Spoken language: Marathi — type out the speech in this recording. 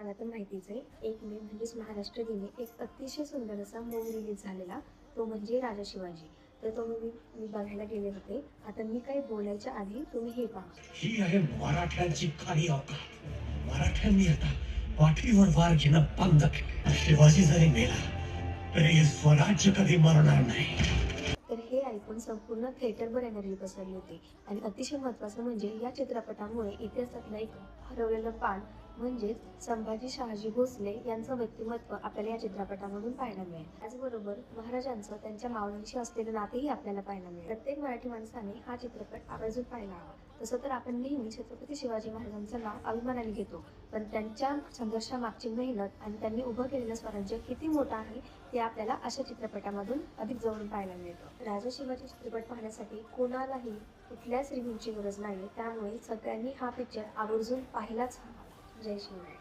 तुम्हाला तर माहितीच आहे, 1 मे म्हणजेच महाराष्ट्र दिनी एक अतिशय सुंदर असा मूव्ही रिलीज झालेला, तो म्हणजे राजा शिवाजी. तर तो मूव्ही मी बघायला गेले होते. आता मी काही बोलायच्या आधी तुम्ही हे पहा. ही आहे मराठ्यांची खरी औकात. मराठ्यांनी आता पाठीवर वार घेणं बंद केलं. शिवाजी जरी मेला तरी हे स्वराज्य कधी मरणार नाही. तर हे ऐकून संपूर्ण थिएटरवर एनर्जी पसरली होती आणि अतिशय महत्त्वाचं म्हणजे या चित्रपटामुळे इतिहासातलं एक हरवलेलं पान म्हणजेच संभाजी शहाजी भोसले यांचं व्यक्तिमत्व आपल्याला या चित्रपटामधून पाहायला मिळेल. त्याचबरोबर महाराजांचं त्यांच्या मावळ्यांशी असलेलं नातेही आपल्याला पाहायला मिळेल. प्रत्येक मराठी माणसाने हा चित्रपट आवर्जून पाहायला हवा. तसं तर आपण नेहमी छत्रपती शिवाजी महाराजांचं नाव अभिमानाने घेतो, पण त्यांच्या संघर्षामागची मेहनत आणि त्यांनी उभं केलेलं स्वराज्य किती मोठं आहे ते आपल्याला अशा चित्रपटामधून अधिक जवळून पाहायला मिळतं. राजा शिवाजी चित्रपट पाहण्यासाठी कोणालाही कुठल्याच रिव्ह्यूची गरज नाही. त्यामुळे सगळ्यांनी हा पिक्चर आवर्जून पाहिलाच हवा. जय शिवराय.